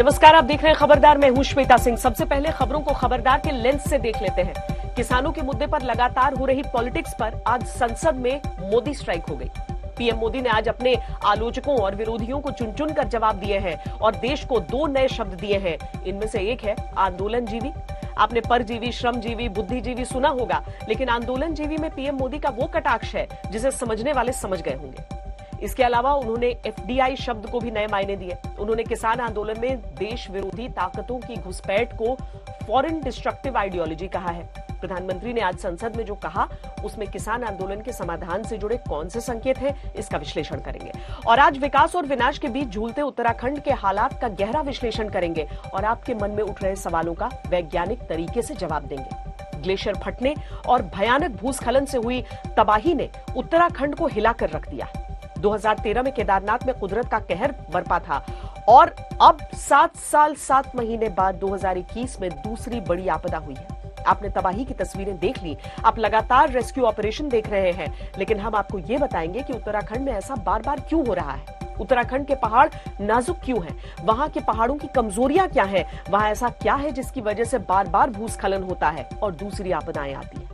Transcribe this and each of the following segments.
नमस्कार, आप देख रहे हैं खबरदार। मैं हूं श्वेता सिंह। सबसे पहले खबरों को खबरदार के लेंस से देख लेते हैं। किसानों के मुद्दे पर लगातार हो रही पॉलिटिक्स पर आज संसद में मोदी स्ट्राइक हो गई। पीएम मोदी ने आज अपने आलोचकों और विरोधियों को चुन चुन कर जवाब दिए हैं और देश को 2 नए शब्द दिए हैं। इनमें से एक है आंदोलनजीवी। आपने परजीवी, श्रमजीवी, बुद्धिजीवी सुना होगा, लेकिन आंदोलनजीवी में पीएम मोदी का वो कटाक्ष है जिसे समझने वाले समझ गए होंगे। इसके अलावा उन्होंने एफडीआई शब्द को भी नए मायने दिए। उन्होंने किसान आंदोलन में देश विरोधी ताकतों की घुसपैठ को फॉरेन डिस्ट्रक्टिव आइडियोलॉजी कहा है। प्रधानमंत्री ने आज संसद में जो कहा, उसमें किसान आंदोलन के समाधान से जुड़े कौन से संकेत हैं, इसका विश्लेषण करेंगे। और आज विकास और विनाश के बीच झूलते उत्तराखंड के हालात का गहरा विश्लेषण करेंगे और आपके मन में उठ रहे सवालों का वैज्ञानिक तरीके से जवाब देंगे। ग्लेशियर फटने और भयानक भूस्खलन से हुई तबाही ने उत्तराखंड को हिलाकर रख दिया। 2013 में केदारनाथ में कुदरत का कहर बरपा था और अब 7 साल 7 महीने बाद 2021 में दूसरी बड़ी आपदा हुई है। आपने तबाही की तस्वीरें देख ली, आप लगातार रेस्क्यू ऑपरेशन देख रहे हैं, लेकिन हम आपको ये बताएंगे कि उत्तराखंड में ऐसा बार बार क्यों हो रहा है। उत्तराखंड के पहाड़ नाजुक क्यों हैं? वहां के पहाड़ों की कमजोरियां क्या हैं? वहां ऐसा क्या है जिसकी वजह से बार बार भूस्खलन होता है और दूसरी आपदाएं आती हैं?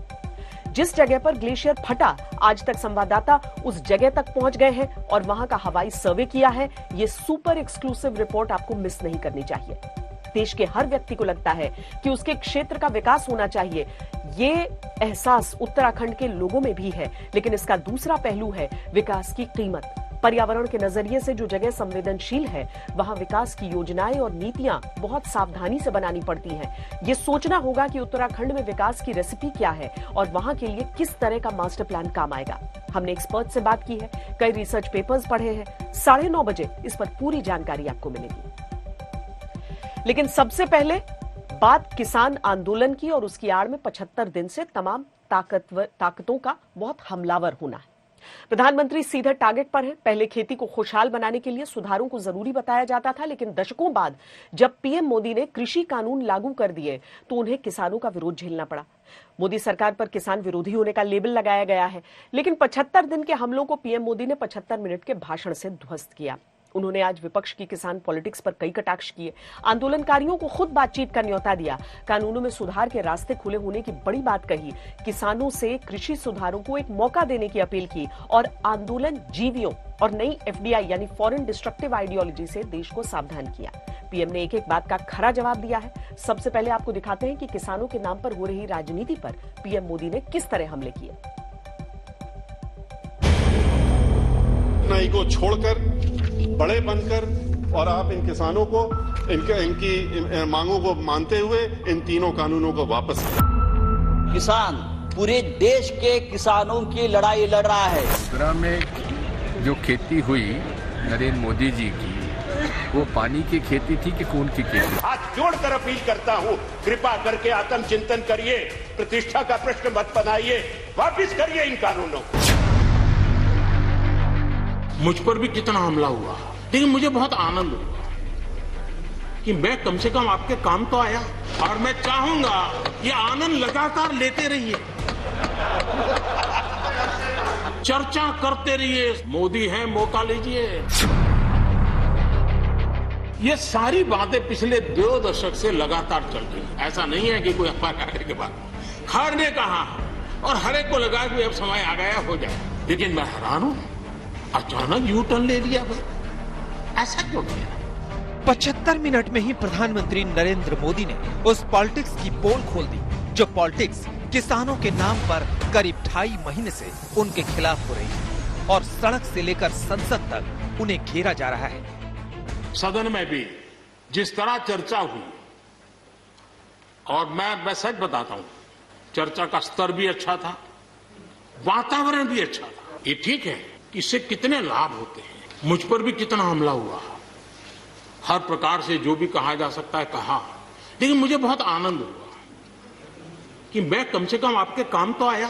जिस जगह पर ग्लेशियर फटा, आज तक संवाददाता उस जगह तक पहुंच गए हैं और वहां का हवाई सर्वे किया है। ये सुपर एक्सक्लूसिव रिपोर्ट आपको मिस नहीं करनी चाहिए। देश के हर व्यक्ति को लगता है कि उसके क्षेत्र का विकास होना चाहिए। ये एहसास उत्तराखंड के लोगों में भी है, लेकिन इसका दूसरा पहलू है विकास की कीमत। पर्यावरण के नजरिए से जो जगह संवेदनशील है, वहां विकास की योजनाएं और नीतियां बहुत सावधानी से बनानी पड़ती हैं। ये सोचना होगा कि उत्तराखंड में विकास की रेसिपी क्या है और वहां के लिए किस तरह का मास्टर प्लान काम आएगा। हमने एक्सपर्ट से बात की है, कई रिसर्च पेपर्स पढ़े हैं। 9:30 बजे इस पर पूरी जानकारी आपको मिलेगी। लेकिन सबसे पहले बात किसान आंदोलन की और उसकी आड़ में 75 दिन से तमाम ताकतों का बहुत हमलावर होना है। प्रधानमंत्री सीधे टारगेट पर हैं। पहले खेती को खुशहाल बनाने के लिए सुधारों को जरूरी बताया जाता था, लेकिन दशकों बाद जब पीएम मोदी ने कृषि कानून लागू कर दिए तो उन्हें किसानों का विरोध झेलना पड़ा। मोदी सरकार पर किसान विरोधी होने का लेबल लगाया गया है, लेकिन 75 दिन के हमलों को पीएम मोदी ने 75 मिनट के भाषण से ध्वस्त किया। उन्होंने आज विपक्ष की किसान पॉलिटिक्स पर कई कटाक्ष किए, आंदोलनकारियों को खुद बातचीत का न्योता दिया, कानूनों में सुधार के रास्ते खुले होने की बड़ी बात कही, किसानों से कृषि सुधारों को एक मौका देने की अपील की और आंदोलन जीवियों और नई एफडीआई यानी फॉरेन डिस्ट्रक्टिव आइडियोलॉजी से देश को सावधान किया। पीएम ने एक एक बात का खरा जवाब दिया है। सबसे पहले आपको दिखाते हैं कि किसानों के नाम पर हो रही राजनीति पर पीएम मोदी ने किस तरह हमले किए। को छोड़कर बड़े बनकर और आप इन किसानों को इनकी मांगों को मानते हुए इन तीनों कानूनों को वापस करें। किसान पूरे देश के किसानों की लड़ाई लड़ रहा है। 17 में जो खेती हुई नरेंद्र मोदी जी की, वो पानी की खेती थी कि खून की खेती? हाथ जोड़कर अपील करता हूँ, कृपा करके आत्मचिंतन करिए, प्रतिष्ठा का प्रश्न मत बनाइए, वापिस करिए इन कानूनों को। मुझ पर भी कितना हमला हुआ, लेकिन मुझे बहुत आनंद हुआ कि मैं कम से कम आपके काम तो आया और मैं चाहूंगा ये आनंद लगातार लेते रहिए, चर्चा करते रहिए। मोदी है, मौका लीजिए। ये सारी बातें पिछले 2 दशक से लगातार चल रही है। ऐसा नहीं है कि कोई अफवाह करने के बाद खैर ने कहा और हर एक को लगा कि अब समय आ गया हो जाए, लेकिन मैं हैरान हूं, अचानक यू टर्न ले लिया। ऐसा क्यों किया? 75 मिनट में ही प्रधानमंत्री नरेंद्र मोदी ने उस पॉलिटिक्स की पोल खोल दी जो पॉलिटिक्स किसानों के नाम पर करीब 2.5 महीने से उनके खिलाफ हो रही है और सड़क से लेकर संसद तक उन्हें घेरा जा रहा है। सदन में भी जिस तरह चर्चा हुई, और मैं सच बताता हूं, चर्चा का स्तर भी अच्छा था, वातावरण भी अच्छा था। ये ठीक है, इससे कितने लाभ होते हैं। मुझ पर भी कितना हमला हुआ, हर प्रकार से जो भी कहा जा सकता है कहा, लेकिन मुझे बहुत आनंद हुआ कि मैं कम से कम आपके काम तो आया।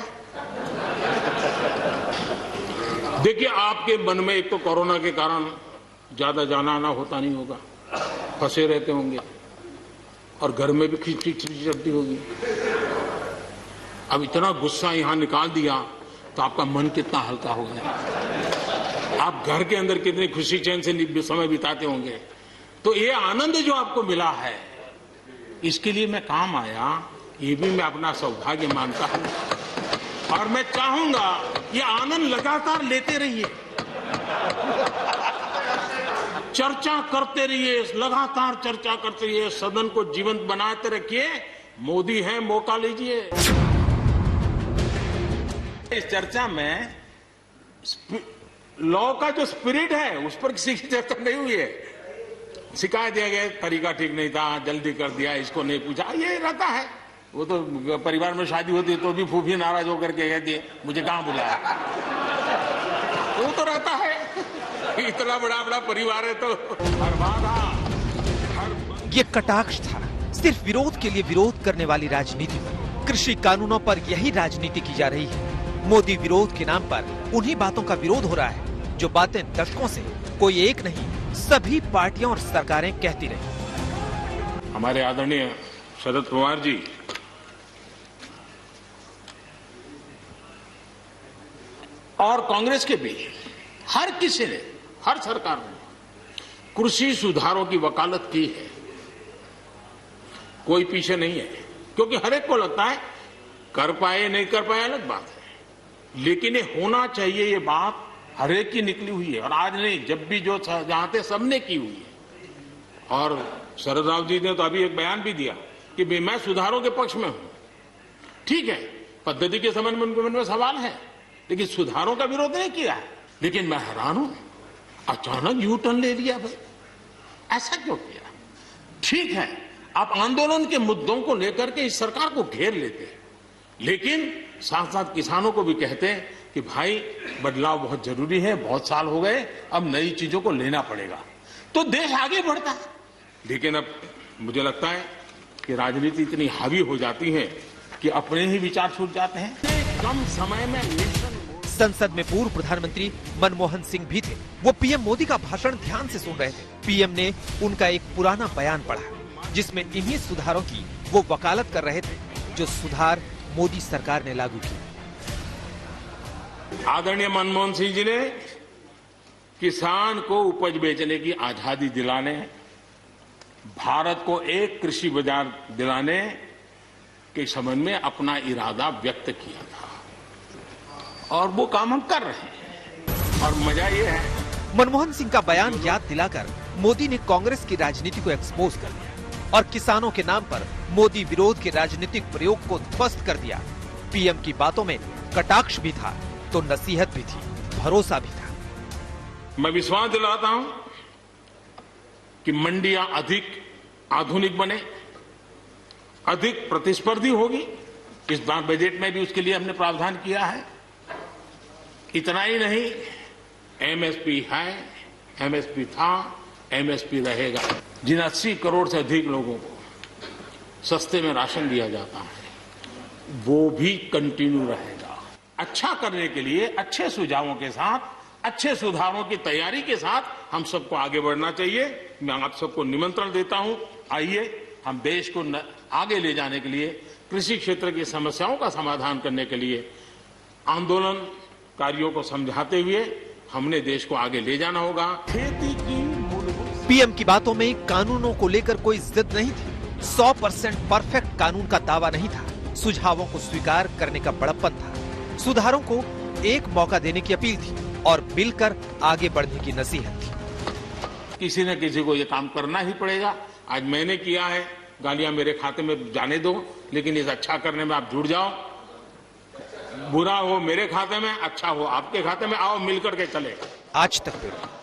देखिए, आपके मन में एक तो कोरोना के कारण ज्यादा जाना आना होता नहीं होगा, फंसे रहते होंगे और घर में भी खिचड़ी चलती होगी। अब इतना गुस्सा यहां निकाल दिया तो आपका मन कितना हल्का हो गया। आप घर के अंदर कितनी खुशी चैन से समय बिताते होंगे, तो ये आनंद जो आपको मिला है, इसके लिए मैं काम आया, ये भी मैं अपना सौभाग्य मानता हूं और मैं चाहूंगा ये आनंद लगातार लेते रहिए, चर्चा करते रहिए, लगातार चर्चा करते रहिए, सदन को जीवंत बनाते रखिए। मोदी है, मौका लीजिए। इस चर्चा में लॉ का जो स्पिरिट है उस पर किसी की चर्चा नहीं हुई है। शिकायत दिया गया, तरीका ठीक नहीं था, जल्दी कर दिया, इसको नहीं पूछा, ये रहता है। वो तो परिवार में शादी होती है तो भी फूफी नाराज होकर के कहती है मुझे कहां बुलाया, वो तो रहता है। इतना बड़ा परिवार है तो हर बात ये कटाक्ष था सिर्फ विरोध के लिए विरोध करने वाली राजनीति पर। कृषि कानूनों पर यही राजनीति की जा रही है। मोदी विरोध के नाम पर उन्हीं बातों का विरोध हो रहा है जो बातें दशकों से कोई एक नहीं, सभी पार्टियां और सरकारें कहती रही। हमारे आदरणीय शरद पवार जी और कांग्रेस के भी हर किसी ने, हर सरकार ने कृषि सुधारों की वकालत की है। कोई पीछे नहीं है, क्योंकि हर एक को लगता है कर पाए नहीं कर पाए अलग बात है, लेकिन ये होना चाहिए, ये बात हर एक की निकली हुई है। और आज नहीं, जब भी जो जहां थे सबने की हुई है। और शरद राव जी ने तो अभी एक बयान भी दिया कि मैं सुधारों के पक्ष में हूं। ठीक है, पद्धति के संबंध में उनके मन में सवाल है, लेकिन सुधारों का विरोध नहीं किया है। लेकिन मैं हैरान हूं, अचानक यू टर्न ले लिया भाई, ऐसा क्यों किया? ठीक है, आप आंदोलन के मुद्दों को लेकर के इस सरकार को घेर लेते, लेकिन साथ साथ किसानों को भी कहते कि भाई बदलाव बहुत जरूरी है, बहुत साल हो गए, अब नई चीजों को लेना पड़ेगा, तो देश आगे बढ़ता है। लेकिन अब मुझे लगता है कि राजनीति इतनी हावी हो जाती है कि अपने ही विचार छूट जाते हैं। कम समय में मिशन। संसद में पूर्व प्रधानमंत्री मनमोहन सिंह भी थे। वो पीएम मोदी का भाषण ध्यान से सुन रहे थे। पीएम ने उनका एक पुराना बयान पढ़ा जिसमें इन्हीं सुधारों की वो वकालत कर रहे थे जो सुधार मोदी सरकार ने लागू किए। आदरणीय मनमोहन सिंह जी ने किसान को उपज बेचने की आजादी दिलाने, भारत को एक कृषि बाजार दिलाने के संबंध में अपना इरादा व्यक्त किया था, और वो काम हम कर रहे हैं। और मजा ये है, मनमोहन सिंह का बयान याद दिलाकर मोदी ने कांग्रेस की राजनीति को एक्सपोज कर दिया और किसानों के नाम पर मोदी विरोध के राजनीतिक प्रयोग को ध्वस्त कर दिया। पीएम की बातों में कटाक्ष भी था तो नसीहत भी थी, भरोसा भी था। मैं विश्वास दिलाता हूं कि मंडियां अधिक आधुनिक बने, अधिक प्रतिस्पर्धी होगी। इस बार बजट में भी उसके लिए हमने प्रावधान किया है। इतना ही नहीं, एमएसपी है, एमएसपी था, एमएसपी रहेगा। जिन 80 करोड़ से अधिक लोगों को सस्ते में राशन दिया जाता है, वो भी कंटिन्यू रहेगा। अच्छा करने के लिए अच्छे सुझावों के साथ, अच्छे सुधारों की तैयारी के साथ हम सबको आगे बढ़ना चाहिए। मैं आप सबको निमंत्रण देता हूं, आइए हम देश को आगे ले जाने के लिए, कृषि क्षेत्र की समस्याओं का समाधान करने के लिए आंदोलनकारियों को समझाते हुए हमने देश को आगे ले जाना होगा। खेती की मूलभूत। पीएम की बातों में कानूनों को लेकर कोई जिद नहीं थी। 100% परफेक्ट कानून का दावा नहीं था। सुझावों को स्वीकार करने का बड़प्पन था। सुधारों को एक मौका देने की अपील थी और मिलकर आगे बढ़ने की नसीहत थी। किसी न किसी को ये काम करना ही पड़ेगा। आज मैंने किया है, गालियां मेरे खाते में जाने दो, लेकिन इस अच्छा करने में आप जुड़ जाओ। बुरा हो मेरे खाते में, अच्छा हो आपके खाते में, आओ मिलकर के चले। आज तक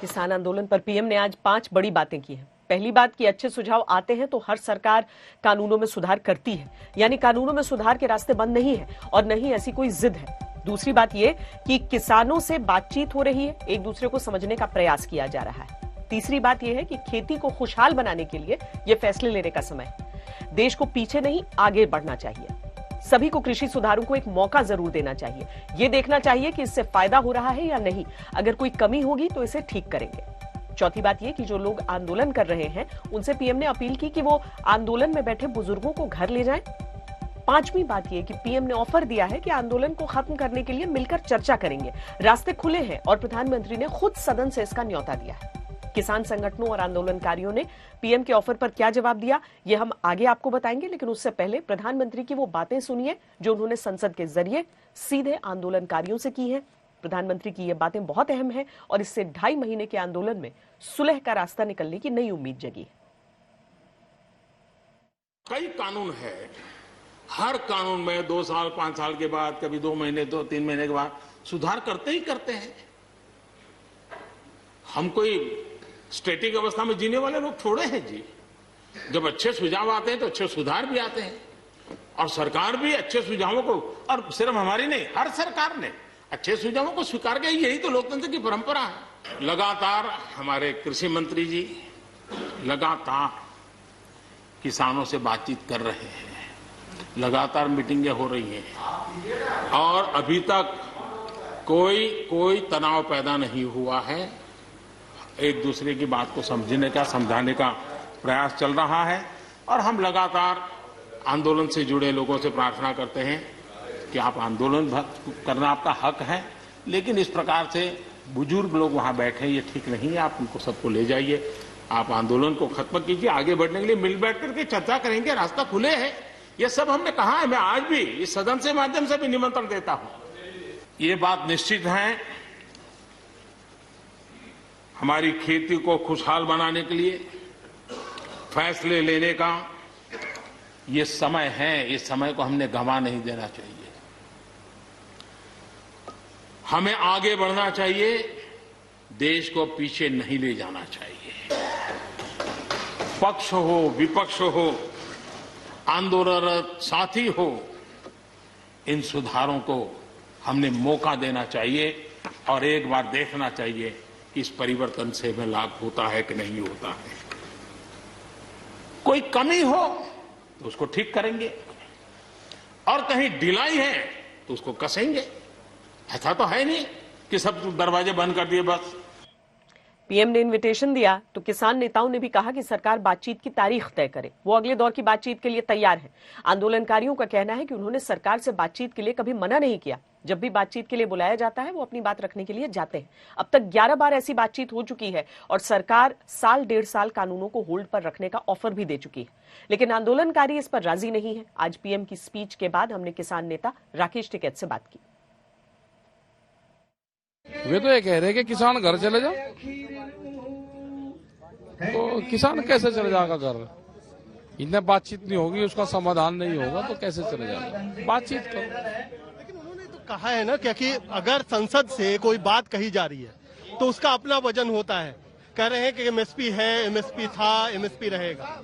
किसान आंदोलन पर पीएम ने आज 5 बड़ी बातें की हैं। पहली बात कि अच्छे सुझाव आते हैं तो हर सरकार कानूनों में सुधार करती है, यानी कानूनों में सुधार के रास्ते बंद नहीं है और नहीं ऐसी कोई जिद है। दूसरी बात यह कि किसानों से बातचीत हो रही है, एक दूसरे को समझने का प्रयास किया जा रहा है। तीसरी बात यह है कि खेती को खुशहाल बनाने के लिए यह फैसले लेने का समय है। देश को पीछे नहीं आगे बढ़ना चाहिए। सभी को कृषि सुधारों को एक मौका जरूर देना चाहिए। यह देखना चाहिए कि इससे फायदा हो रहा है या नहीं। अगर कोई कमी होगी तो इसे ठीक करेंगे। चौथी बात यह कि जो लोग आंदोलन कर रहे हैं उनसे पीएम ने अपील की कि वो आंदोलन में बैठे बुजुर्गों को घर ले जाएं। पांचवी बात यह कि पीएम ने ऑफर दिया है कि आंदोलन को खत्म करने के लिए मिलकर चर्चा करेंगे। रास्ते खुले हैं और प्रधानमंत्री ने खुद सदन से इसका न्योता दिया है। किसान संगठनों और आंदोलनकारियों ने पीएम के ऑफर पर क्या जवाब दिया, ये हम आगे आपको बताएंगे, लेकिन उससे पहले प्रधानमंत्री की वो बातें सुनिए जो उन्होंने संसद के जरिए सीधे आंदोलनकारियों से की है। प्रधानमंत्री की ये बातें बहुत अहम है और इससे 2.5 महीने के आंदोलन में सुलह का रास्ता निकलने की नई उम्मीद जगी है। कई कानून है, हर कानून में 2 साल 5 साल के बाद, कभी 2 महीने 2-3 महीने के बाद सुधार करते ही करते हैं। हम कोई स्टैटिक अवस्था में जीने वाले लोग थोड़े हैं जी। जब अच्छे सुझाव आते हैं तो अच्छे सुधार भी आते हैं और सरकार भी अच्छे सुझावों को, और सिर्फ हमारी नहीं, हर सरकार ने अच्छे सुझावों को स्वीकार किया। यही तो लोकतंत्र की परंपरा है। लगातार हमारे कृषि मंत्री जी लगातार किसानों से बातचीत कर रहे हैं, लगातार मीटिंगें हो रही हैं और अभी तक कोई तनाव पैदा नहीं हुआ है। एक दूसरे की बात को समझने का, समझाने का प्रयास चल रहा है और हम लगातार आंदोलन से जुड़े लोगों से प्रार्थना करते हैं कि आप आंदोलन करना आपका हक है, लेकिन इस प्रकार से बुजुर्ग लोग वहां बैठे ये ठीक नहीं है। आप उनको सबको ले जाइए, आप आंदोलन को खत्म कीजिए। आगे बढ़ने के लिए मिल बैठ करके चर्चा करेंगे, रास्ता खुले है। ये सब हमने कहा है। मैं आज भी इस सदन से माध्यम से भी निमंत्रण देता हूं। ये बात निश्चित है, हमारी खेती को खुशहाल बनाने के लिए फैसले लेने का ये समय है। इस समय को हमने गंवा नहीं देना चाहिए। हमें आगे बढ़ना चाहिए, देश को पीछे नहीं ले जाना चाहिए। पक्ष हो, विपक्ष हो, आंदोलनरत साथी हो, इन सुधारों को हमने मौका देना चाहिए और एक बार देखना चाहिए कि इस परिवर्तन से हमें लाभ होता है कि नहीं होता है। कोई कमी हो तो उसको ठीक करेंगे और कहीं ढिलाई है तो उसको कसेंगे। ऐसा तो है नहीं कि सब दरवाजे बंद कर दिए बस। पीएम ने इनविटेशन दिया तो किसान नेताओं ने भी कहा कि सरकार बातचीत की तारीख तय करे, वो अगले दौर की बातचीत के लिए तैयार है। आंदोलनकारियों का कहना है कि उन्होंने सरकार से बातचीत के लिए कभी मना नहीं किया। जब भी बातचीत के लिए बुलाया जाता है वो अपनी बात रखने के लिए जाते हैं। अब तक 11 बार ऐसी बातचीत हो चुकी है और सरकार 1.5 साल कानूनों को होल्ड पर रखने का ऑफर भी दे चुकी है, लेकिन आंदोलनकारी इस पर राजी नहीं है। आज पीएम की स्पीच के बाद हमने किसान नेता राकेश टिकैत से बात की। वे तो ये कह रहे हैं कि किसान घर चले जाओ, तो किसान कैसे चले जाएगा घर? इतने बातचीत नहीं होगी, उसका समाधान नहीं होगा तो कैसे चले जाएगा? बातचीत करो। लेकिन उन्होंने तो कहा है ना कि अगर संसद से कोई बात कही जा रही है तो उसका अपना वजन होता है। कह रहे हैं कि एमएसपी है, एमएसपी था, एमएसपी रहेगा।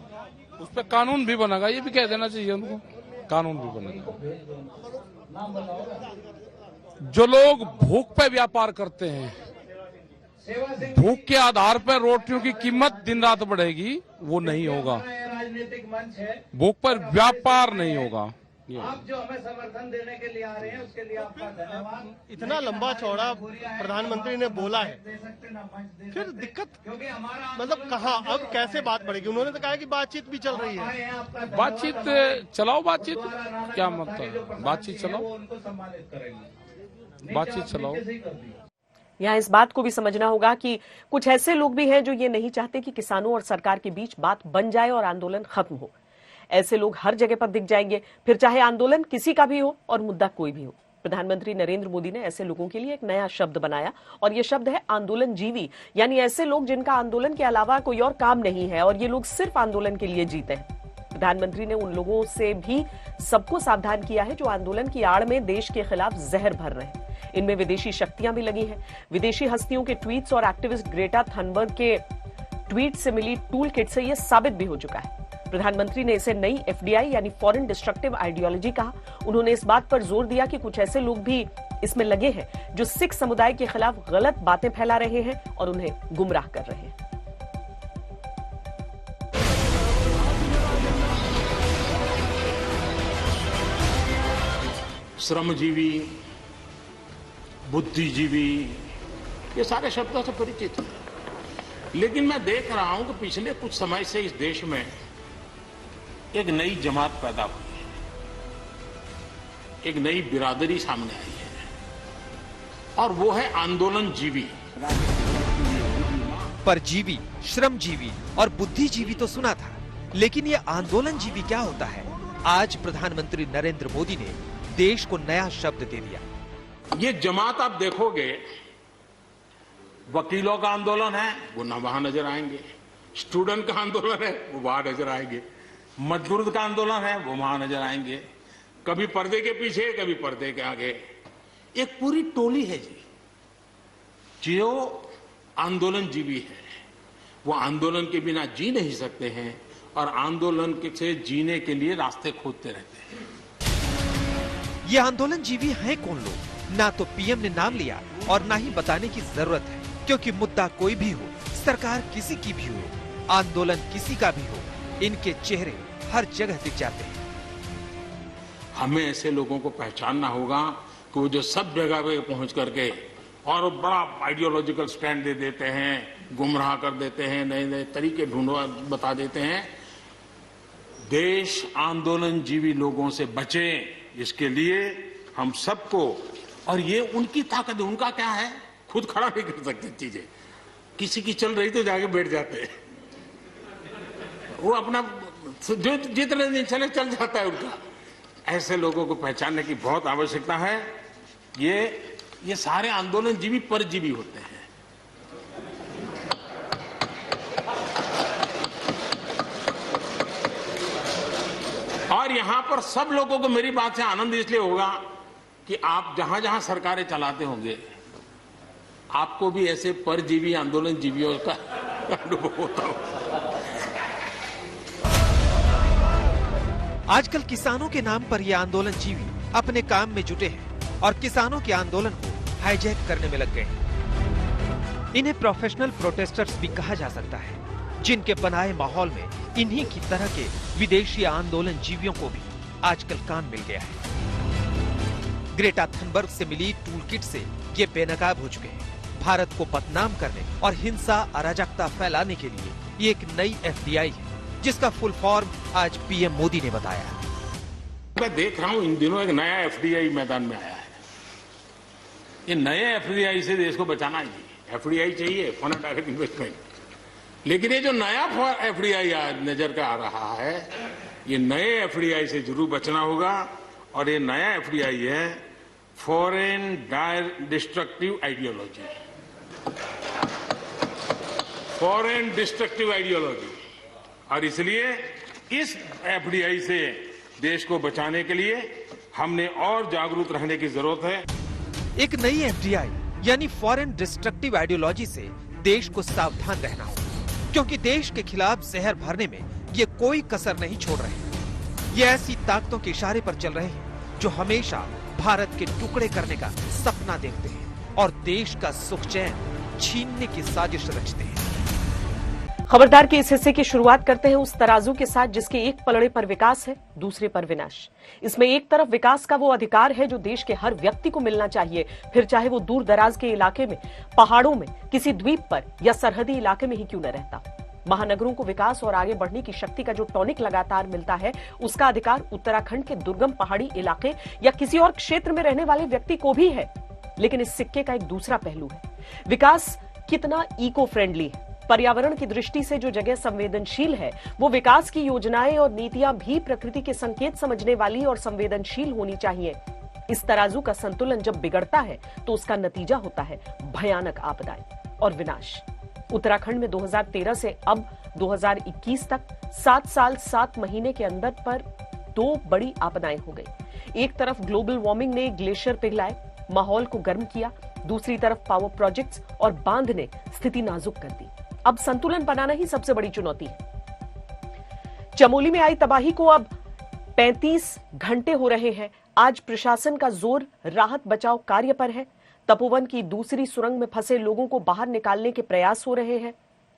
उस पर कानून भी बनेगा, ये भी कह देना चाहिए उनको, कानून भी बनेगा। जो लोग भूख पे व्यापार करते हैं, भूख के आधार पर रोटियों की कीमत दिन रात बढ़ेगी, वो नहीं होगा। भूख पर व्यापार नहीं होगा। आप जो हमें समर्थन देने के लिए आ रहे हैं उसके लिए आपका धन्यवाद। इतना लंबा चौड़ा प्रधानमंत्री ने बोला है, फिर दिक्कत मतलब कहाँ, अब कैसे बात बढ़ेगी? उन्होंने तो कहा कि बातचीत भी चल रही है। बातचीत चलाओ, बातचीत क्या मतलब, बातचीत चलाओ, बातचीत चलाओ। यहाँ इस बात को भी समझना होगा कि कुछ ऐसे लोग भी हैं जो ये नहीं चाहते कि किसानों और सरकार के बीच बात बन जाए और आंदोलन खत्म हो। ऐसे लोग हर जगह पर दिख जाएंगे, फिर चाहे आंदोलन किसी का भी हो और मुद्दा कोई भी हो। प्रधानमंत्री नरेंद्र मोदी ने ऐसे लोगों के लिए एक नया शब्द बनाया और ये शब्द है आंदोलन जीवी, यानी ऐसे लोग जिनका आंदोलन के अलावा कोई और काम नहीं है और ये लोग सिर्फ आंदोलन के लिए जीते हैं। प्रधानमंत्री ने उन लोगों से भी सबको सावधान किया है जो आंदोलन की आड़ में देश के खिलाफ जहर भर रहे हैं। इनमें विदेशी शक्तियां भी लगी हैं। विदेशी हस्तियों के ट्वीट्स और एक्टिविस्ट ग्रेटा थनबर्ग के ट्वीट से मिली टूल किट से यह साबित भी हो चुका है। प्रधानमंत्री ने इसे नई एफडीआई यानी फॉरेन डिस्ट्रक्टिव आइडियोलॉजी कहा। उन्होंने इस बात पर जोर दिया कि कुछ ऐसे लोग भी इसमें लगे हैं जो सिख समुदाय के खिलाफ गलत बातें फैला रहे हैं और उन्हें गुमराह कर रहे हैं। श्रमजीवी, बुद्धिजीवी, ये सारे शब्दों से परिचित हैं, लेकिन मैं देख रहा हूं कि पिछले कुछ समय से इस देश में एक नई जमात पैदा हुई है, एक नई बिरादरी सामने आई है और वो है आंदोलन जीवी। परजीवी, श्रमजीवी और बुद्धिजीवी तो सुना था, लेकिन ये आंदोलनजीवी क्या होता है? आज प्रधानमंत्री नरेंद्र मोदी ने देश को नया शब्द दे दिया। ये जमात आप देखोगे, वकीलों का आंदोलन है वो ना वहां नजर आएंगे, स्टूडेंट का आंदोलन है वो वहां नजर आएंगे, मजदूर का आंदोलन है वो वहां नजर आएंगे, कभी पर्दे के पीछे कभी पर्दे के आगे। एक पूरी टोली है जी जो आंदोलनजीवी है, वो आंदोलन के बिना जी नहीं सकते हैं और आंदोलन से जीने के लिए रास्ते खोजते रहते हैं। ये आंदोलनजीवी हैं कौन लोग? ना तो पीएम ने नाम लिया और ना ही बताने की जरूरत है, क्योंकि मुद्दा कोई भी हो, सरकार किसी की भी हो, आंदोलन किसी का भी हो, इनके चेहरे हर जगह दिख जाते हैं। हमें ऐसे लोगों को पहचानना होगा कि वो जो सब जगह पे पहुंच करके और बड़ा आइडियोलॉजिकल स्टैंड दे देते हैं, गुमराह कर देते हैं, नए नए तरीके बता देते हैं। देश आंदोलनजीवी लोगों से बचे, इसके लिए हम सबको, और ये उनकी ताकत है। उनका क्या है, खुद खड़ा नहीं कर सकते चीजें, किसी की चल रही तो जाके बैठ जाते हैं, वो अपना जो जितने दिन चले चल जाता है उनका। ऐसे लोगों को पहचानने की बहुत आवश्यकता है। ये सारे आंदोलनजीवी परजीवी होते हैं। और यहां पर सब लोगों को मेरी बात से आनंद इसलिए होगा कि आप जहां जहां सरकारें चलाते होंगे, आपको भी ऐसे परजीवी आंदोलनजीवियों का अनुभव होता होगा। आजकल किसानों के नाम पर ये आंदोलनजीवी अपने काम में जुटे हैं और किसानों के आंदोलन को हाईजैक करने में लग गए हैं। इन्हें प्रोफेशनल प्रोटेस्टर्स भी कहा जा सकता है, जिनके बनाए माहौल में इन्हीं की तरह के विदेशी आंदोलनजीवियों को भी आजकल काम मिल गया है। ग्रेटा थनबर्ग से मिली टूल किट से ये बेनकाब हो चुके हैं। भारत को बदनाम करने और हिंसा अराजकता फैलाने के लिए ये एक नई एफडीआई है, जिसका फुल फॉर्म आज पीएम मोदी ने बताया। मैं देख रहा हूं इन दिनों एक नया एफडीआई मैदान में आया है। ये नए एफडीआई से देश को बचाना है। एफडीआई चाहिए, फॉरेन डायरेक्ट इन्वेस्टमेंट, लेकिन ये जो नया एफडीआई नजर का आ रहा है, ये नए एफडीआई से जरूर बचना होगा। और ये नया एफडीआई है foreign destructive ideology, foreign destructive ideology. और इसलिए इस एफडीआई से देश को बचाने के लिए हमने और जागरूक रहने की जरूरत है। एक नई एफडीआई यानी फॉरेन डिस्ट्रक्टिव आइडियोलॉजी से देश को सावधान रहना होगा, क्योंकि देश के खिलाफ जहर भरने में ये कोई कसर नहीं छोड़ रहे। ये ऐसी ताकतों के इशारे पर चल रहे हैं जो हमेशा भारत के टुकड़े करने का सपना देखते हैं और देश का सुख चैन छीनने की साजिश रचते हैं। खबरदार के इस हिस्से की शुरुआत करते हैं उस तराजू के साथ जिसके एक पलड़े पर विकास है, दूसरे पर विनाश। इसमें एक तरफ विकास का वो अधिकार है जो देश के हर व्यक्ति को मिलना चाहिए, फिर चाहे वो दूर दराज के इलाके में, पहाड़ों में, किसी द्वीप पर या सरहदी इलाके में ही क्यों न रहता। महानगरों को विकास और आगे बढ़ने की शक्ति का जो टॉनिक लगातार मिलता है, उसका अधिकार उत्तराखंड के दुर्गम पहाड़ी इलाके या किसी और क्षेत्र में रहने वाले व्यक्ति को भी है। लेकिन इस सिक्के का एक दूसरा पहलू है, विकास कितना इको फ्रेंडली है। पर्यावरण की दृष्टि से जो जगह संवेदनशील है, वो विकास की योजनाएं और नीतियां भी प्रकृति के संकेत समझने वाली और संवेदनशील होनी चाहिए। इस तराजू का संतुलन जब बिगड़ता है तो उसका नतीजा होता है भयानक आपदाएं और विनाश। उत्तराखंड में 2013 से अब 2021 तक 7 साल 7 महीने के अंदर पर 2 बड़ी आपदाएं हो गई। एक तरफ ग्लोबल वार्मिंग ने ग्लेशियर पिघलाए, माहौल को गर्म किया, दूसरी तरफ पावर प्रोजेक्ट्स और बांध ने स्थिति नाजुक कर दी। अब संतुलन बनाना ही सबसे बड़ी चुनौती है। चमोली में आई तबाही को अब 35 घंटे हो रहे हैं। आज प्रशासन का जोर राहत बचाव कार्य पर है। तपोवन की दूसरी सुरंग में फंसे लोगों को बाहर निकालने के प्रयास हो रहे हैं।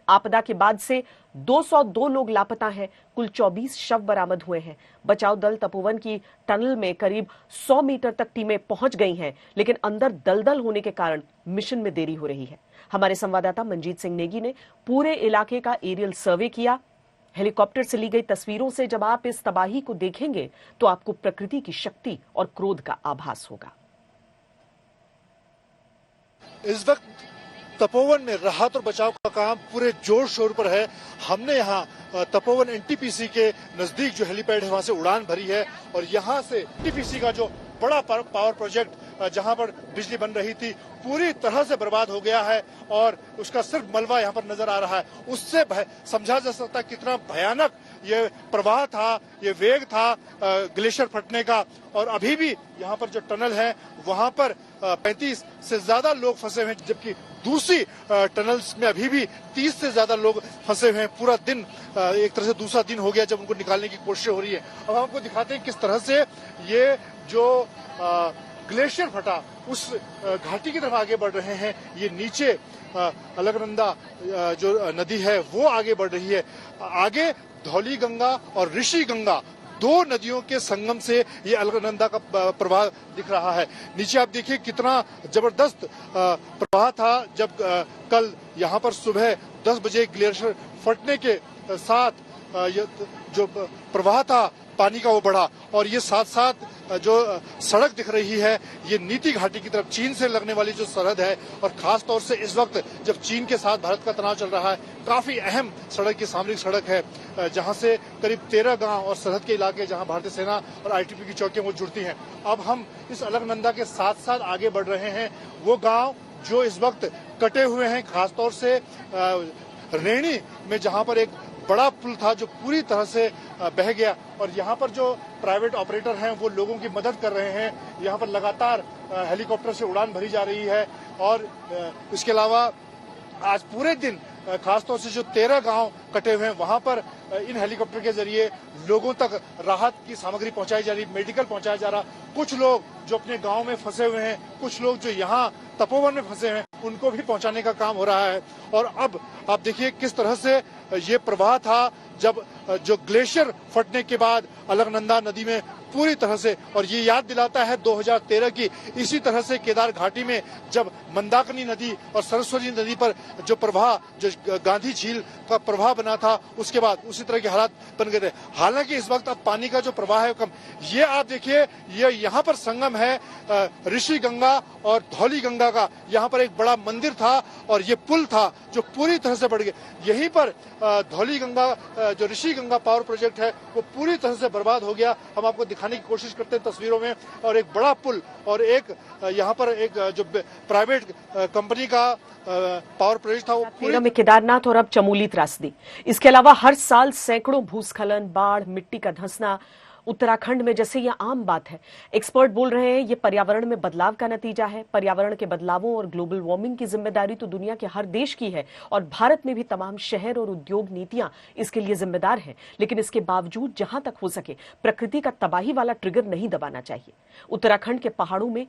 आपदा के बाद से 202 लोग लापता हैं, कुल 24 शव बरामद हुए हैं। बचाव दल तपोवन की टनल में करीब 100 मीटर तक टीमें पहुंच गई हैं, लेकिन अंदर दलदल होने के कारण मिशन में देरी हो रही है। हमारे संवाददाता मंजीत सिंह नेगी ने पूरे इलाके का एरियल सर्वे किया। हेलीकॉप्टर से ली गई तस्वीरों से जब आप इस तबाही को देखेंगे तो आपको प्रकृति की शक्ति और क्रोध का आभास होगा। इस वक्त तपोवन में राहत और बचाव का काम पूरे जोर शोर पर है। हमने यहाँ तपोवन एनटीपीसी के नजदीक जो हेलीपैड है वहां से उड़ान भरी है और यहाँ से एनटीपीसी का जो बड़ा पावर प्रोजेक्ट जहां पर बिजली बन रही थी पूरी तरह से बर्बाद हो गया है और उसका सिर्फ मलबा यहाँ पर नजर आ रहा है। उससे समझा जा सकता है कितना भयानक ये प्रवाह था, ये वेग था ग्लेशियर फटने का। और अभी भी यहाँ पर जो टनल है वहां पर 35 से ज्यादा लोग फंसे हुए हैं, जबकि दूसरी टनल्स में अभी भी 30 से ज्यादा लोग फंसे हुए हैं। पूरा दिन एक तरह से दूसरा दिन हो गया जब उनको निकालने की कोशिश हो रही है। अब हम आपको दिखाते हैं किस तरह से ये जो ग्लेशियर फटा उस घाटी की तरफ आगे बढ़ रहे हैं। ये नीचे अलकनंदा जो नदी है वो आगे बढ़ रही है। आगे धौली गंगा और ऋषि गंगा दो नदियों के संगम से ये अलकनंदा का प्रवाह दिख रहा है। नीचे आप देखिए कितना जबरदस्त प्रवाह था जब कल यहाँ पर सुबह 10 बजे ग्लेशियर फटने के साथ जो प्रवाह था पानी का वो बढ़ा। और ये साथ साथ जो सड़क दिख रही है ये नीति घाटी की तरफ चीन से लगने वाली जो सरहद है और खास तौर से इस वक्त जब चीन के साथ भारत का तनाव चल रहा है काफी अहम सड़क की सामरिक सड़क है जहां से करीब 13 गांव और सरहद के इलाके जहां भारतीय सेना और आईटीबी की चौकियां वो जुड़ती हैं। अब हम इस अलकनंदा के साथ साथ आगे बढ़ रहे हैं। वो गाँव जो इस वक्त कटे हुए हैं, खासतौर से रेणी में जहां पर एक बड़ा पुल था जो पूरी तरह से बह गया और यहाँ पर जो प्राइवेट ऑपरेटर हैं वो लोगों की मदद कर रहे हैं। यहाँ पर लगातार हेलीकॉप्टर से उड़ान भरी जा रही है और इसके अलावा आज पूरे दिन खासतौर से जो 13 गांव कटे हुए हैं वहां पर इन हेलीकॉप्टर के जरिए लोगों तक राहत की सामग्री पहुंचाई जा रही, मेडिकल पहुंचाया जा रहा। कुछ लोग जो अपने गांव में फंसे हुए हैं, कुछ लोग जो यहाँ तपोवन में फंसे हैं उनको भी पहुंचाने का काम हो रहा है। और अब आप देखिए किस तरह से ये प्रवाह था जब जो ग्लेशियर फटने के बाद अलकनंदा नदी में पूरी तरह से। और ये याद दिलाता है 2013 की इसी तरह से केदार घाटी में जब मंदाकिनी नदी और सरस्वती नदी पर जो प्रवाह जो गांधी झील का प्रवाह बना था उसके बाद उसी तरह के हालात बन गए थे। हालांकि इस वक्त अब पानी का जो प्रवाह है कम। ये आप देखिए ये यहाँ पर संगम है ऋषि गंगा और धौली गंगा का। यहाँ पर एक बड़ा मंदिर था और ये पुल था जो पूरी तरह से बढ़ गया। यहीं पर धौली गंगा जो ऋषि गंगा पावर प्रोजेक्ट है वो पूरी तरह से बर्बाद हो गया। हम आपको दिखाने की कोशिश करते हैं तस्वीरों में। और एक बड़ा पुल और एक यहाँ पर एक जो प्राइवेट कंपनी का पावर प्रोजेक्ट था वो पूरी में केदारनाथ और अब चमोली त्रासदी। इसके अलावा हर साल सैकड़ों भूस्खलन, बाढ़, मिट्टी का धंसना उत्तराखंड में जैसे ये आम बात है। एक्सपर्ट बोल रहे हैं ये पर्यावरण में बदलाव का नतीजा है। पर्यावरण के बदलावों और ग्लोबल वार्मिंग की जिम्मेदारी तो दुनिया के हर देश की है और भारत में भी तमाम शहर और उद्योग नीतियां इसके लिए जिम्मेदार हैं। लेकिन इसके बावजूद जहां तक हो सके प्रकृति का तबाही वाला ट्रिगर नहीं दबाना चाहिए। उत्तराखंड के पहाड़ों में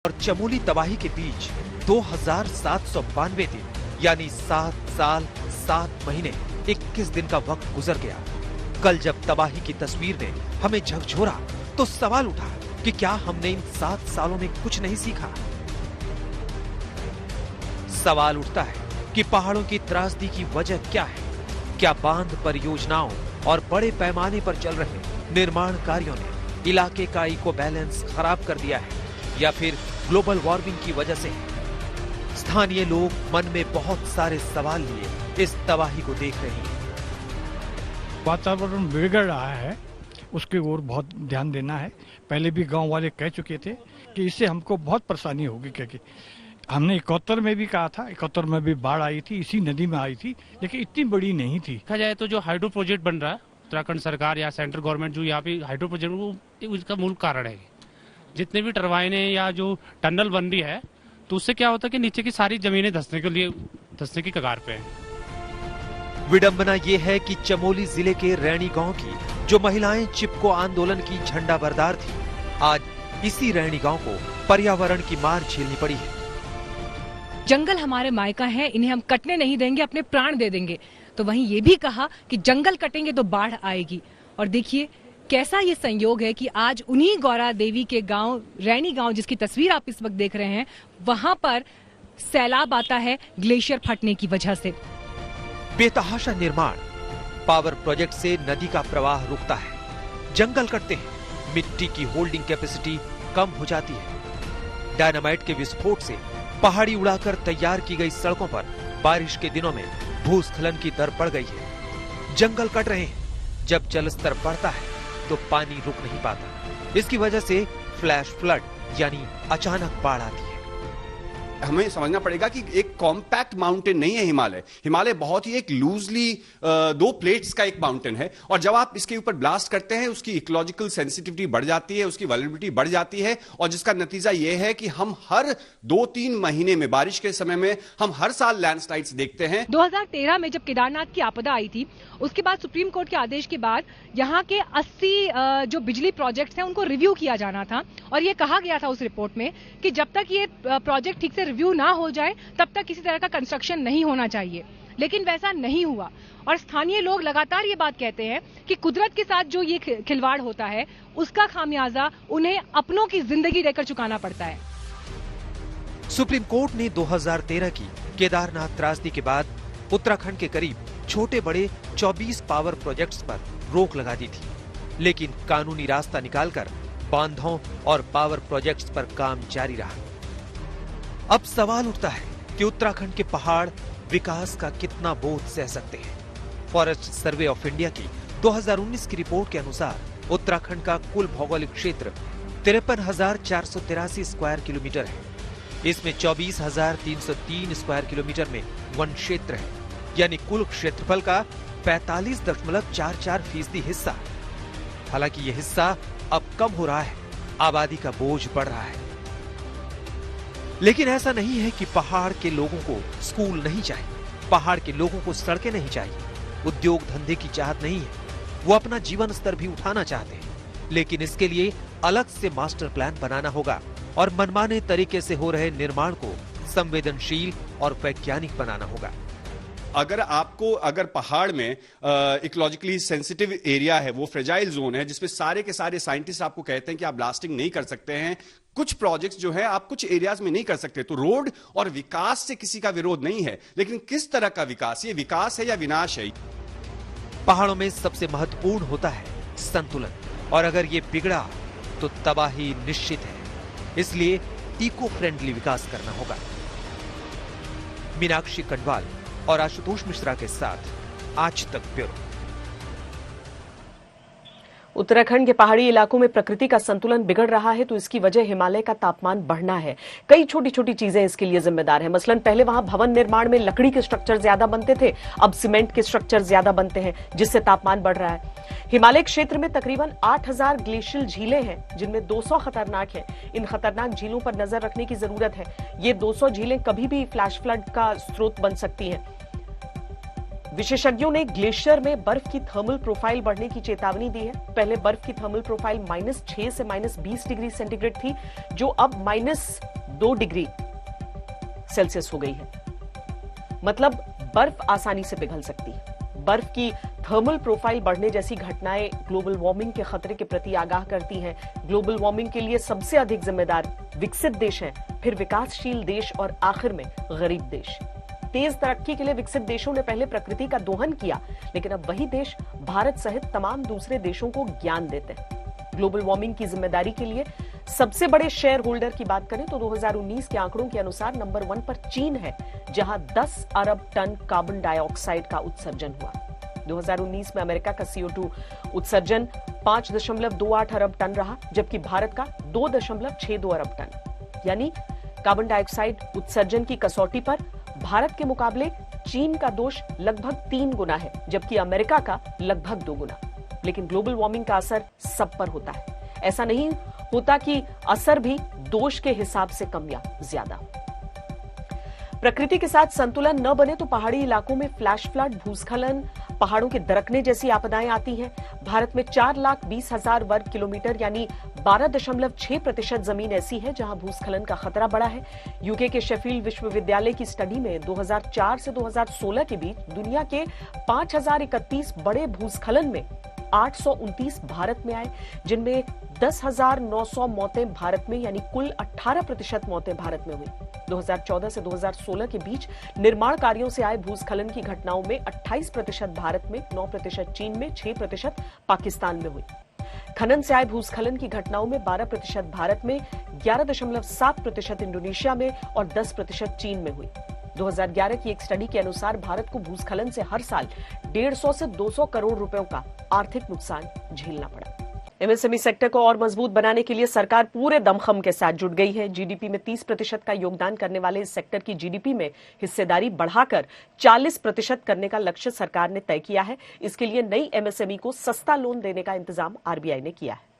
और चमोली तबाही के बीच 2792 दिन यानी 7 साल 7 महीने 21 दिन का वक्त गुजर गया। कल जब तबाही की तस्वीर ने हमें झकझोरा तो सवाल उठा कि क्या हमने इन 7 सालों में कुछ नहीं सीखा। सवाल उठता है कि पहाड़ों की त्रासदी की वजह क्या है। क्या बांध परियोजनाओं और बड़े पैमाने पर चल रहे निर्माण कार्यों ने इलाके का इको बैलेंस खराब कर दिया है या फिर ग्लोबल वार्मिंग की वजह से? स्थानीय लोग मन में बहुत सारे सवाल लिए इस तबाही को देख रहे हैं। वातावरण बिगड़ रहा है, उसकी ओर बहुत ध्यान देना है। पहले भी गांव वाले कह चुके थे कि इससे हमको बहुत परेशानी होगी, क्योंकि हमने 71 में भी कहा था, 71 में भी बाढ़ आई थी, इसी नदी में आई थी, लेकिन इतनी बड़ी नहीं थी। देखा जाए तो जो हाइड्रो प्रोजेक्ट बन रहा है, उत्तराखंड सरकार या सेंट्रल गवर्नमेंट जो यहाँ पे हाइड्रो प्रोजेक्ट, उसका मूल कारण है जितने भी टरबाइनें या जो टनल बन रही है, तो उससे क्या होता है कि नीचे की सारी जमीनें धंसने की कगार पे है। विडंबना ये है कि चमोली जिले के रैणी गांव की जो महिलाएं चिपको आंदोलन की झंडा बरदार थी, आज इसी रैणी गांव को पर्यावरण की मार झेलनी पड़ी है। जंगल हमारे मायका है, इन्हें हम कटने नहीं देंगे, अपने प्राण दे देंगे। तो वहीं ये भी कहा कि जंगल कटेंगे तो बाढ़ आएगी। और देखिए कैसा ये संयोग है कि आज उन्हीं गौरा देवी के गांव, रैणी गांव, जिसकी तस्वीर आप इस वक्त देख रहे हैं, वहां पर सैलाब आता है ग्लेशियर फटने की वजह से। बेतहाशा निर्माण, पावर प्रोजेक्ट से नदी का प्रवाह रुकता है, जंगल कटते हैं, मिट्टी की होल्डिंग कैपेसिटी कम हो जाती है। डायनामाइट के विस्फोट से पहाड़ी उड़ाकर तैयार की गई सड़कों पर बारिश के दिनों में भूस्खलन की दर बढ़ गई है। जंगल कट रहे हैं, जब जलस्तर बढ़ता है तो पानी रुक नहीं पाता। इसकी वजह से फ्लैश फ्लड यानी अचानक बाढ़ आती है। हमें समझना पड़ेगा कि एक कॉम्पैक्ट माउंटेन नहीं है हिमालय। हिमालय बहुत ही एक लूजली 2 प्लेट्स का एक माउंटेन है, और जब आप इसके ऊपर ब्लास्ट करते हैं उसकी इकोलॉजिकल सेंसिटिविटी बढ़ जाती है, उसकी वल्नरेबिलिटी बढ़ जाती है, और जिसका नतीजा यह है कि हम हर 2-3 महीने में, बारिश के समय में हम हर साल लैंडस्लाइड्स देखते हैं। 2013 में जब केदारनाथ की आपदा आई थी, उसके बाद सुप्रीम कोर्ट के आदेश के बाद यहाँ के 80 जो बिजली प्रोजेक्ट्स हैं उनको रिव्यू किया जाना था, और ये कहा गया था उस रिपोर्ट में कि जब तक ये प्रोजेक्ट ठीक से रिव्यू ना हो जाए तब तक किसी तरह का कंस्ट्रक्शन नहीं होना चाहिए। लेकिन वैसा नहीं हुआ, और स्थानीय लोग लगातार ये बात कहते हैं कि कुदरत के साथ जो ये खिलवाड़ होता है उसका खामियाजा उन्हें अपनों की जिंदगी देकर चुकाना पड़ता है। सुप्रीम कोर्ट ने 2013 की केदारनाथ त्रासदी के बाद उत्तराखंड के करीब छोटे बड़े 24 पावर प्रोजेक्ट्स पर रोक लगा दी थी, लेकिन कानूनी रास्ता निकालकर बांधों और पावर प्रोजेक्ट्स पर काम जारी रहा। अब सवाल उठता है कि उत्तराखंड के पहाड़ विकास का कितना बोझ सह सकते हैं। फॉरेस्ट सर्वे ऑफ इंडिया की 2019 की रिपोर्ट के अनुसार उत्तराखंड का कुल भौगोलिक क्षेत्र 53,483 स्क्वायर किलोमीटर है। इसमें 24,303 स्क्वायर किलोमीटर में वन क्षेत्र है, यानी कुल क्षेत्रफल का 45.44% हिस्सा। हालांकि यह हिस्सा अब कम हो रहा है, आबादी का बोझ बढ़ रहा है। लेकिन ऐसा नहीं है कि पहाड़ के लोगों को स्कूल नहीं चाहिए, पहाड़ के लोगों को सड़कें नहीं चाहिए, उद्योग धंधे की चाहत नहीं है, वो अपना जीवन स्तर भी उठाना चाहते हैं। लेकिन इसके लिए अलग से मास्टर प्लान बनाना होगा और मनमाने तरीके से हो रहे निर्माण को संवेदनशील और वैज्ञानिक बनाना होगा। अगर पहाड़ में इकोलॉजिकली सेंसिटिव एरिया है, वो फ्रेजाइल जोन है, जिसमें सारे के सारे साइंटिस्ट आपको कहते हैं कि आप ब्लास्टिंग नहीं कर सकते हैं, कुछ प्रोजेक्ट्स जो है आप कुछ एरियाज में नहीं कर सकते, तो रोड और विकास से किसी का विरोध नहीं है, लेकिन किस तरह का विकास, ये विकास है या विनाश है। पहाड़ों में सबसे महत्वपूर्ण होता है संतुलन, और अगर ये बिगड़ा तो तबाही निश्चित है। इसलिए इको फ्रेंडली विकास करना होगा। मीनाक्षी कंडवाल और आशुतोष मिश्रा के साथ आज तक ब्यूरो। उत्तराखंड के पहाड़ी इलाकों में प्रकृति का संतुलन बिगड़ रहा है, तो इसकी वजह हिमालय का तापमान बढ़ना है। कई छोटी छोटी चीजें इसके लिए जिम्मेदार हैं। मसलन पहले वहां भवन निर्माण में लकड़ी के स्ट्रक्चर ज्यादा बनते थे, अब सीमेंट के स्ट्रक्चर ज्यादा बनते हैं, जिससे तापमान बढ़ रहा है। हिमालय क्षेत्र में तकरीबन 8,000 ग्लेशियल झीलें हैं, जिनमें 200 खतरनाक हैं। इन खतरनाक झीलों पर नजर रखने की जरूरत है। ये 200 झीलें कभी भी फ्लैश फ्लड का स्रोत बन सकती हैं। विशेषज्ञों ने ग्लेशियर में बर्फ की थर्मल प्रोफाइल बढ़ने की चेतावनी दी है। पहले बर्फ की थर्मल प्रोफाइल -6 से -20 डिग्री सेंटीग्रेड थी, जो अब -2 डिग्री सेल्सियस हो गई है। मतलब बर्फ आसानी से पिघल सकती है। बर्फ की थर्मल प्रोफाइल बढ़ने जैसी घटनाएं ग्लोबल वार्मिंग के खतरे के प्रति आगाह करती हैं। ग्लोबल वार्मिंग के लिए सबसे अधिक जिम्मेदार विकसित देश हैं, फिर विकासशील देश और आखिर में गरीब देश। तेज तरक्की के लिए विकसित देशों ने पहले प्रकृति का दोहन किया, लेकिन अब वही देश भारत सहित तमाम दूसरे देशों को ज्ञान देते हैं। ग्लोबल वार्मिंग की जिम्मेदारी के लिए सबसे बड़े शेयर होल्डर की बात करें तो 2019 के आंकड़ों के अनुसार नंबर 1 पर चीन है, जहां 10 अरब टन कार्बन डाइऑक्साइड का उत्सर्जन हुआ। 2019 में अमेरिका का CO2 उत्सर्जन 5.28 अरब टन रहा, जबकि भारत का 2.62 अरब टन। यानी कार्बन डाइऑक्साइड उत्सर्जन की कसौटी पर भारत के मुकाबले चीन का दोष लगभग 3 गुना है, जबकि अमेरिका का लगभग 2 गुना। लेकिन ग्लोबल वार्मिंग का असर सब पर होता है। ऐसा नहीं होता कि असर भी दोष के हिसाब से कम या ज्यादा। प्रकृति के साथ संतुलन न बने तो पहाड़ी इलाकों में फ्लैश फ्लड, भूस्खलन, पहाड़ों के दरकने जैसी आपदाएं आती हैं। भारत में 4,20,000 वर्ग किलोमीटर यानी 12.6% जमीन ऐसी है जहां भूस्खलन का खतरा बढ़ा है। यूके के शेफील्ड विश्वविद्यालय की स्टडी में 2004 से 2016 के बीच दुनिया के 5,031 बड़े भूस्खलन में 829 भारत में आए, जिनमें 10,900 मौतें भारत में यानी कुल 18% मौतें भारत में हुई। 2014 से 2016 के बीच निर्माण कार्यों से आए भूस्खलन की घटनाओं में 28% भारत में, 9% चीन में, 6% पाकिस्तान में हुई। खनन से आए भूस्खलन की घटनाओं में 12% भारत में, 11.7% इंडोनेशिया में और 10% चीन में हुई। 2011 की एक स्टडी के अनुसार भारत को भूस्खलन से हर साल 150 से 200 करोड़ रुपयों का आर्थिक नुकसान झेलना पड़ा। एमएसएमई सेक्टर को और मजबूत बनाने के लिए सरकार पूरे दमखम के साथ जुट गई है। जीडीपी में 30% का योगदान करने वाले इस सेक्टर की जीडीपी में हिस्सेदारी बढ़ाकर 40% करने का लक्ष्य सरकार ने तय किया है। इसके लिए नई एमएसएमई को सस्ता लोन देने का इंतजाम आरबीआई ने किया है।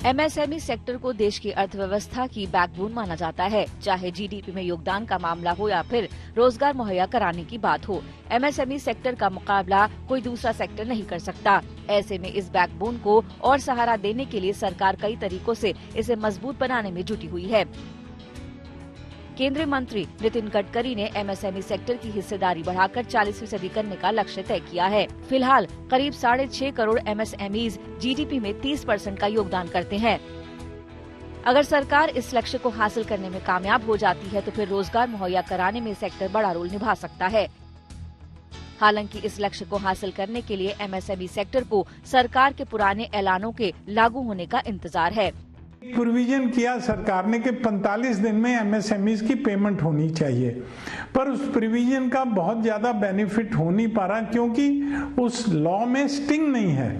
एमएसएमई सेक्टर को देश की अर्थव्यवस्था की बैकबोन माना जाता है। चाहे जीडीपी में योगदान का मामला हो या फिर रोजगार मुहैया कराने की बात हो, एमएसएमई सेक्टर का मुकाबला कोई दूसरा सेक्टर नहीं कर सकता। ऐसे में इस बैकबोन को और सहारा देने के लिए सरकार कई तरीकों से इसे मजबूत बनाने में जुटी हुई है। केंद्रीय मंत्री नितिन गडकरी ने एमएसएमई सेक्टर की हिस्सेदारी बढ़ाकर 40% करने का लक्ष्य तय किया है। फिलहाल करीब 6.5 करोड़ एमएसएमईज जीडीपी में 30% का योगदान करते हैं। अगर सरकार इस लक्ष्य को हासिल करने में कामयाब हो जाती है तो फिर रोजगार मुहैया कराने में सेक्टर बड़ा रोल निभा सकता है। हालांकि इस लक्ष्य को हासिल करने के लिए एमएसएमई सेक्टर को सरकार के पुराने ऐलानों के लागू होने का इंतजार है। प्रोविजन किया सरकार ने कि 45 दिन में एमएसएमईज की पेमेंट होनी चाहिए, पर उस प्रोविजन का बहुत ज्यादा बेनिफिट हो नहीं पा रहा क्योंकि उस लॉ में स्टिंग नहीं है।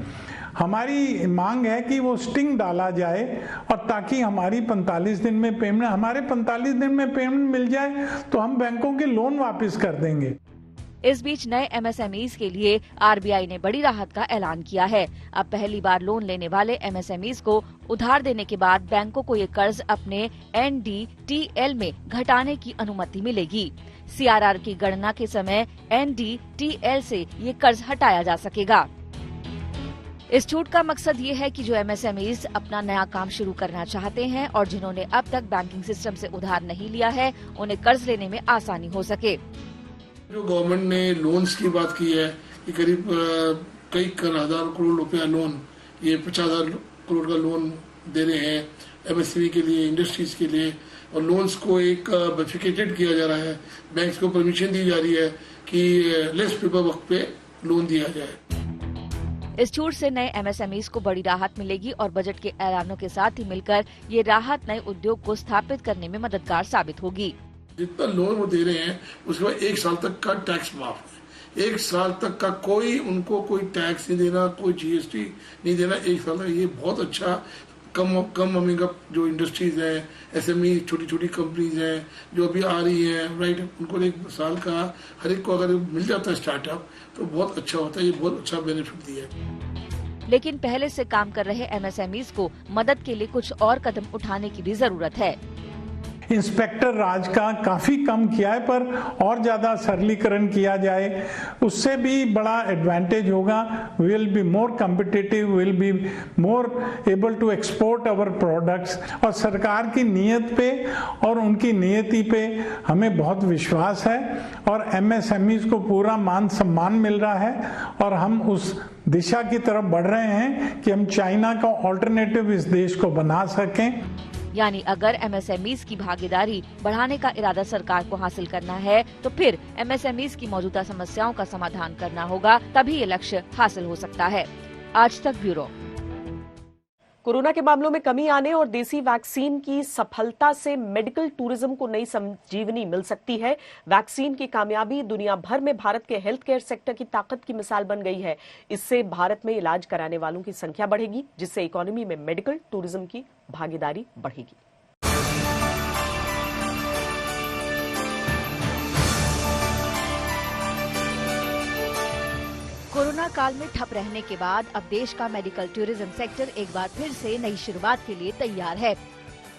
हमारी मांग है कि वो स्टिंग डाला जाए और ताकि हमारी 45 दिन में पेमेंट, हमारे 45 दिन में पेमेंट मिल जाए तो हम बैंकों के लोन वापस कर देंगे। इस बीच नए एमएसएमईज के लिए आरबीआई ने बड़ी राहत का ऐलान किया है। अब पहली बार लोन लेने वाले एमएसएमईज को उधार देने के बाद बैंकों को ये कर्ज अपने एनडीटीएल में घटाने की अनुमति मिलेगी। सीआरआर की गणना के समय एनडीटीएल से ये कर्ज हटाया जा सकेगा। इस छूट का मकसद ये है कि जो एमएसएमईज अपना नया काम शुरू करना चाहते हैं और जिन्होंने अब तक बैंकिंग सिस्टम से उधार नहीं लिया है, उन्हें कर्ज लेने में आसानी हो सके। जो गवर्नमेंट ने लोन्स की बात की है कि करीब कई हजार करोड़ रुपया लोन, ये 50,000 करोड़ का लोन दे रहे हैं एमएसएमई के लिए, इंडस्ट्रीज के लिए, और लोन्स को एक बेफिकेटेड किया जा रहा है। बैंक्स को परमिशन दी जा रही है कि लेस पेपर वर्क पे लोन दिया जाए। इस छूट से नए एमएसएमईज को बड़ी राहत मिलेगी और बजट के ऐलानों के साथ ही मिलकर ये राहत नए उद्योग को स्थापित करने में मददगार साबित होगी। जितना लोन वो दे रहे हैं उसके बाद 1 साल तक का टैक्स माफ है। 1 साल तक का उनको कोई टैक्स नहीं देना, कोई जीएसटी नहीं देना 1 साल तक। ये बहुत अच्छा कम महंगा जो इंडस्ट्रीज हैं, एसएमई, छोटी छोटी कंपनीज हैं जो अभी आ रही हैं, राइट, उनको 1 साल का हर एक को अगर मिल जाता है स्टार्टअप तो बहुत अच्छा होता है। ये बहुत अच्छा बेनिफिट दिया है। लेकिन पहले से काम कर रहे एमएसएमईज को मदद के लिए कुछ और कदम उठाने की भी जरूरत है। इंस्पेक्टर राज का काफी कम किया है, पर और ज्यादा सरलीकरण किया जाए उससे भी बड़ा एडवांटेज होगा। We will be more competitive, will be more able to export our products. और सरकार की नीयत पे और उनकी नियति पे हमें बहुत विश्वास है और एमएसएमईज को पूरा मान सम्मान मिल रहा है और हम उस दिशा की तरफ बढ़ रहे हैं कि हम चाइना का ऑल्टरनेटिव इस देश को बना सकें। यानी अगर एमएसएमईज की भागीदारी बढ़ाने का इरादा सरकार को हासिल करना है तो फिर एमएसएमईज की मौजूदा समस्याओं का समाधान करना होगा, तभी ये लक्ष्य हासिल हो सकता है। आज तक ब्यूरो। कोरोना के मामलों में कमी आने और देसी वैक्सीन की सफलता से मेडिकल टूरिज्म को नई संजीवनी मिल सकती है। वैक्सीन की कामयाबी दुनिया भर में भारत के हेल्थ केयर सेक्टर की ताकत की मिसाल बन गई है। इससे भारत में इलाज कराने वालों की संख्या बढ़ेगी, जिससे इकोनॉमी में मेडिकल टूरिज्म की भागीदारी बढ़ेगी। कोरोना काल में ठप रहने के बाद अब देश का मेडिकल टूरिज्म सेक्टर एक बार फिर से नई शुरुआत के लिए तैयार है।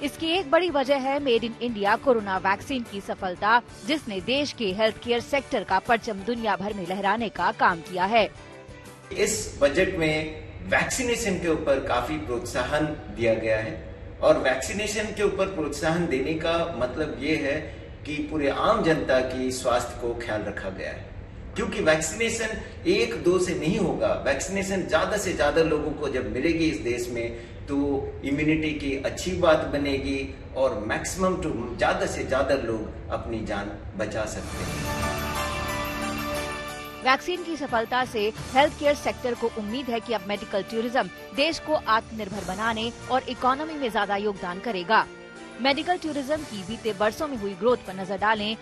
इसकी एक बड़ी वजह है made in India corona vaccine की सफलता, जिसने देश के हेल्थ केयर सेक्टर का परचम दुनिया भर में लहराने का काम किया है। इस बजट में वैक्सीनेशन के ऊपर काफी प्रोत्साहन दिया गया है और वैक्सीनेशन के ऊपर प्रोत्साहन देने का मतलब ये है कि पूरे आम जनता की स्वास्थ्य को ख्याल रखा गया है, क्योंकि वैक्सीनेशन 1-2 से नहीं होगा। वैक्सीनेशन ज्यादा से ज्यादा लोगों को जब मिलेगी इस देश में तो इम्यूनिटी की अच्छी बात बनेगी और मैक्सिमम टू ज्यादा से ज्यादा लोग अपनी जान बचा सकते हैं। वैक्सीन की सफलता से हेल्थ केयर सेक्टर को उम्मीद है कि अब मेडिकल टूरिज्म देश को आत्मनिर्भर बनाने और इकोनॉमी में ज्यादा योगदान करेगा। मेडिकल टूरिज्म की बीते वर्षों में हुई ग्रोथ पर नजर डालें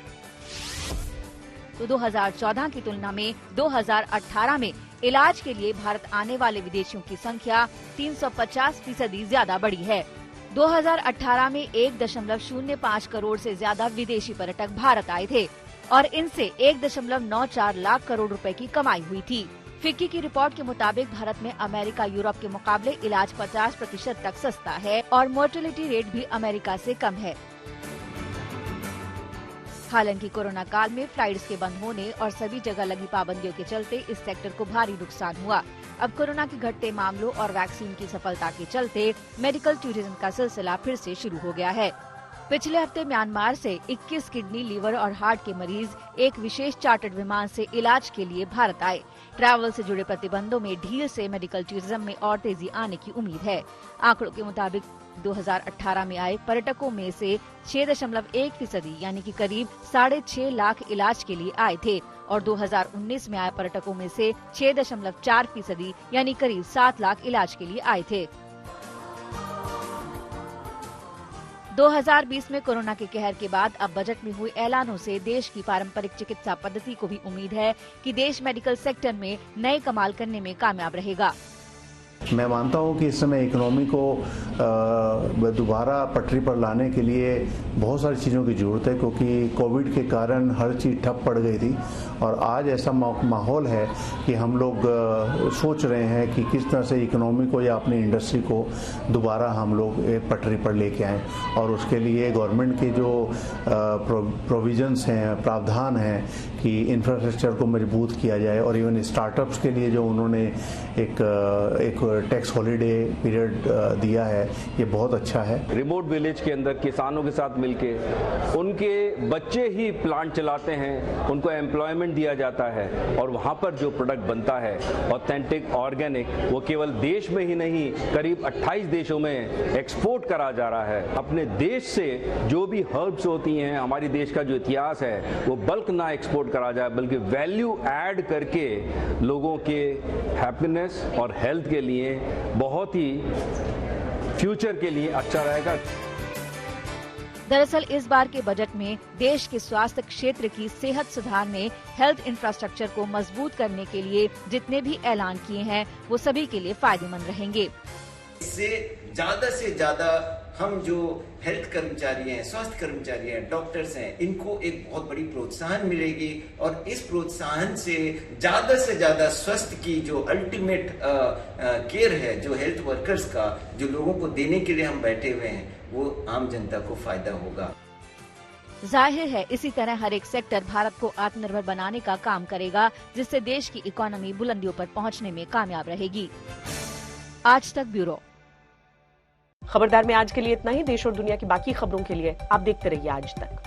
तो 2014 की तुलना में 2018 में इलाज के लिए भारत आने वाले विदेशियों की संख्या 350% ज्यादा बढ़ी है। 2018 में 1.05 करोड़ से ज्यादा विदेशी पर्यटक भारत आए थे और इनसे 1.94 लाख करोड़ रुपए की कमाई हुई थी। फिक्की की रिपोर्ट के मुताबिक भारत में अमेरिका यूरोप के मुकाबले इलाज 50% तक सस्ता है और मोर्टेलिटी रेट भी अमेरिका से कम है। हालांकि कोरोना काल में फ्लाइट्स के बंद होने और सभी जगह लगी पाबंदियों के चलते इस सेक्टर को भारी नुकसान हुआ। अब कोरोना के घटते मामलों और वैक्सीन की सफलता के चलते मेडिकल टूरिज्म का सिलसिला फिर से शुरू हो गया है। पिछले हफ्ते म्यांमार से 21 किडनी, लीवर और हार्ट के मरीज एक विशेष चार्टर्ड विमान से इलाज के लिए भारत आए। ट्रैवल से जुड़े प्रतिबंधों में ढील से मेडिकल टूरिज्म में और तेजी आने की उम्मीद है। आंकड़ों के मुताबिक 2018 में आए पर्यटकों में से 6.1% यानी कि करीब 6.5 लाख इलाज के लिए आए थे और 2019 में आए पर्यटकों में से 6.4% यानी करीब 7 लाख इलाज के लिए आए थे। 2020 में कोरोना के कहर के बाद अब बजट में हुए ऐलानों से देश की पारंपरिक चिकित्सा पद्धति को भी उम्मीद है कि देश मेडिकल सेक्टर में नए कमाल करने में कामयाब रहेगा। मैं मानता हूं कि इस समय इकोनॉमी को दोबारा पटरी पर लाने के लिए बहुत सारी चीज़ों की ज़रूरत है, क्योंकि कोविड के कारण हर चीज़ ठप पड़ गई थी और आज ऐसा माहौल है कि हम लोग सोच रहे हैं कि किस तरह से इकोनॉमी को या अपनी इंडस्ट्री को दोबारा हम लोग पटरी पर लेके आएँ और उसके लिए गवर्नमेंट के जो प्रोविजंस हैं, प्रावधान हैं कि इंफ्रास्ट्रक्चर को मजबूत किया जाए और इवन स्टार्टअप्स के लिए जो उन्होंने एक टैक्स हॉलीडे पीरियड दिया है, ये बहुत अच्छा है। रिमोट विलेज के अंदर किसानों के साथ मिलके उनके बच्चे ही प्लांट चलाते हैं, उनको एम्प्लॉयमेंट दिया जाता है और वहाँ पर जो प्रोडक्ट बनता है ऑथेंटिक, ऑर्गेनिक, वो केवल देश में ही नहीं करीब 28 देशों में एक्सपोर्ट करा जा रहा है। अपने देश से जो भी हर्ब्स होती हैं, हमारी देश का जो इतिहास है, वो बल्क ना एक्सपोर्ट करा जाए बल्कि वैल्यू ऐड करके लोगों के हैप्पीनेस और हेल्थ के लिए बहुत ही फ्यूचर के लिए अच्छा रहेगा। दरअसल इस बार के बजट में देश के स्वास्थ्य क्षेत्र की सेहत सुधारने, हेल्थ इंफ्रास्ट्रक्चर को मजबूत करने के लिए जितने भी ऐलान किए हैं वो सभी के लिए फायदेमंद रहेंगे। इससे ज्यादा हम जो हेल्थ कर्मचारी हैं, स्वास्थ्य कर्मचारी हैं, डॉक्टर्स हैं, इनको एक बहुत बड़ी प्रोत्साहन मिलेगी और इस प्रोत्साहन से ज्यादा स्वास्थ्य की जो अल्टीमेट केयर है, जो हेल्थ वर्कर्स का जो लोगों को देने के लिए हम बैठे हुए हैं, वो आम जनता को फायदा होगा। जाहिर है इसी तरह हर एक सेक्टर भारत को आत्मनिर्भर बनाने का काम करेगा, जिससे देश की इकोनॉमी बुलंदियों पर पहुंचने में कामयाब रहेगी। आज तक ब्यूरो। खबरदार में आज के लिए इतना ही। देश और दुनिया की बाकी खबरों के लिए आप देखते रहिए आज तक।